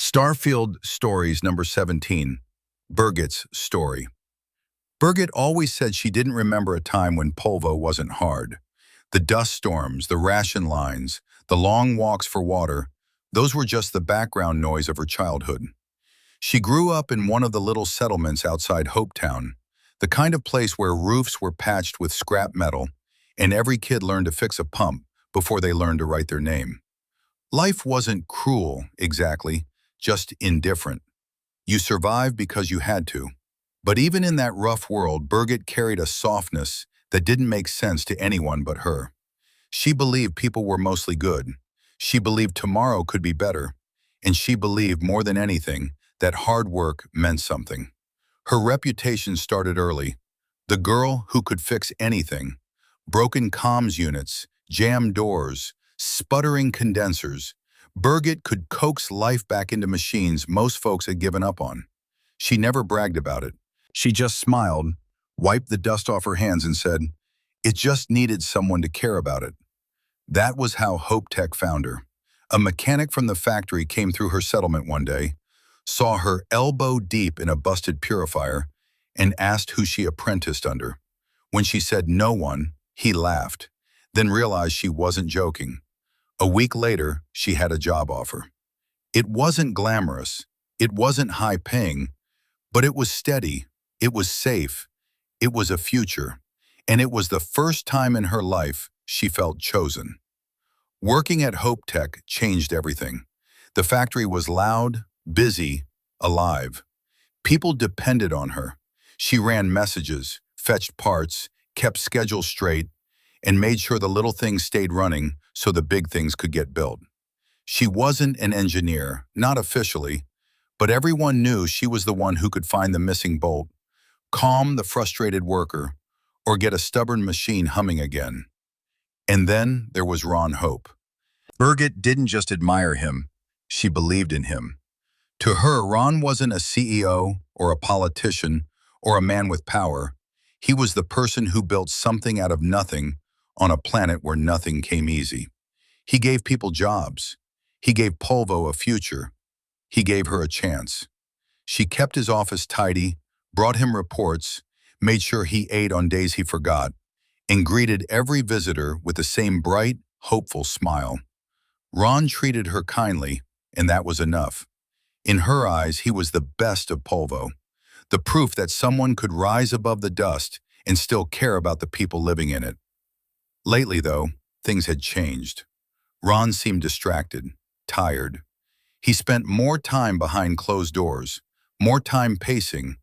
Starfield Stories number 17, Birgit's Story. Birgit always said she didn't remember a time when polvo wasn't hard. The dust storms, the ration lines, the long walks for water, those were just the background noise of her childhood. She grew up in one of the little settlements outside Hopetown, the kind of place where roofs were patched with scrap metal, and every kid learned to fix a pump before they learned to write their name. Life wasn't cruel, exactly, just indifferent. You survived because you had to. But even in that rough world, Birgit carried a softness that didn't make sense to anyone but her. She believed people were mostly good. She believed tomorrow could be better. And she believed, more than anything, that hard work meant something. Her reputation started early. The girl who could fix anything. Broken comms units, jammed doors, sputtering condensers. Birgit could coax life back into machines most folks had given up on. She never bragged about it. She just smiled, wiped the dust off her hands and said, it just needed someone to care about it. That was how Hope Tech found her. A mechanic from the factory came through her settlement one day, saw her elbow deep in a busted purifier, and asked who she apprenticed under. When she said no one, he laughed, then realized she wasn't joking. A week later, she had a job offer. It wasn't glamorous, it wasn't high-paying, but it was steady, it was safe, it was a future, and it was the first time in her life she felt chosen. Working at Hope Tech changed everything. The factory was loud, busy, alive. People depended on her. She ran messages, fetched parts, kept schedules straight, and made sure the little things stayed running so the big things could get built. She wasn't an engineer, not officially, but everyone knew she was the one who could find the missing bolt, calm the frustrated worker, or get a stubborn machine humming again. And then there was Ron Hope. Birgit didn't just admire him, she believed in him. To her, Ron wasn't a CEO or a politician or a man with power. He was the person who built something out of nothing on a planet where nothing came easy. He gave people jobs. He gave Polvo a future. He gave her a chance. She kept his office tidy, brought him reports, made sure he ate on days he forgot, and greeted every visitor with the same bright, hopeful smile. Ron treated her kindly, and that was enough. In her eyes, he was the best of Polvo, the proof that someone could rise above the dust and still care about the people living in it. Lately, though, things had changed. Ron seemed distracted, tired. He spent more time behind closed doors, more time pacing,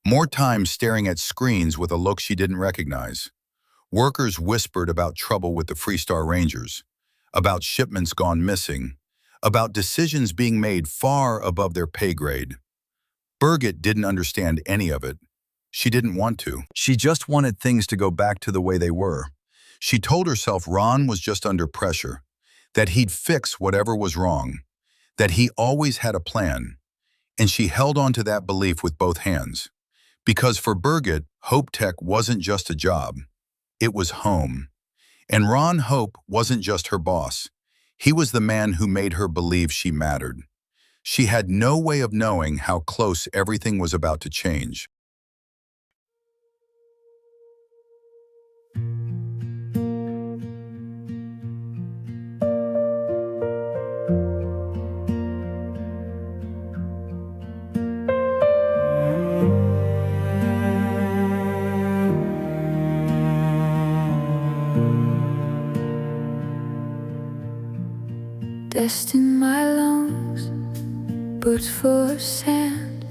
more time staring at screens with a look she didn't recognize. Workers whispered about trouble with the Freestar Rangers, about shipments gone missing, about decisions being made far above their pay grade. Birgit didn't understand any of it. She didn't want to. She just wanted things to go back to the way they were. She told herself Ron was just under pressure, that he'd fix whatever was wrong, that he always had a plan, and she held on to that belief with both hands. Because for Birgit, Hope Tech wasn't just a job, it was home. And Ron Hope wasn't just her boss. He was the man who made her believe she mattered. She had no way of knowing how close everything was about to change. Dust in my lungs, boots full of sand,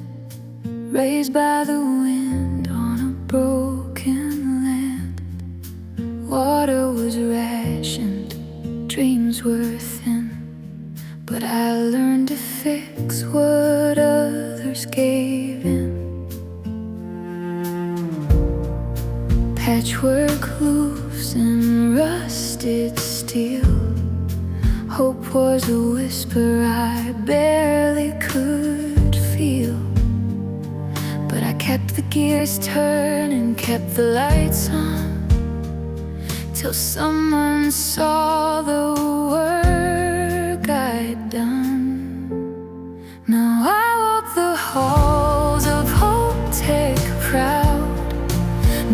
raised by the wind on a broken land. Water was rationed, dreams were thin, but I learned to fix what others gave in. Patchwork roofs and rusted steel. Hope was a whisper I barely could feel, but I kept the gears turning, kept the lights on, till someone saw the work I'd done. Now Now I walk the halls of hope, take proud.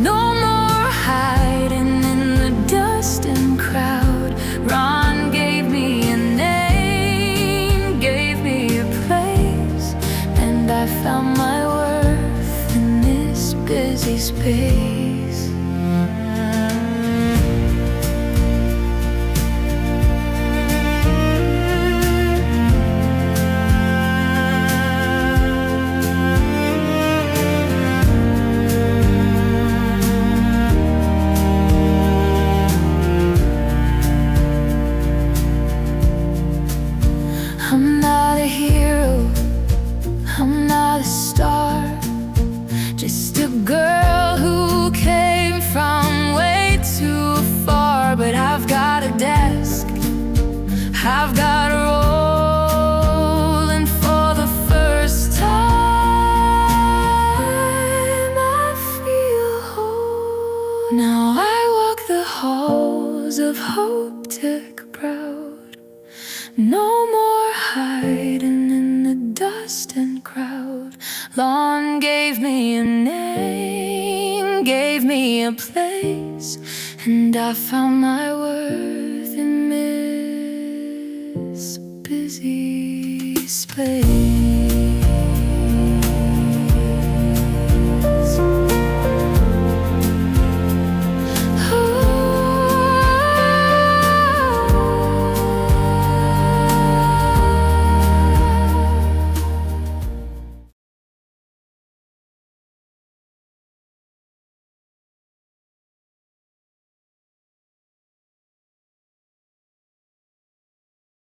No more hiding in the dust and crowd. Ron gave me a name, gave me a place, and I found my worth in this busy space. I'm not a hero, I'm not a star, just a girl who came from way too far. But I've got a desk, I've got a role, and for the first time I feel whole. Now I walk the halls of hope, take proud. No more hiding in the dust and crowd. Lawn gave me a name, gave me a place, and I found my worth in this busy space.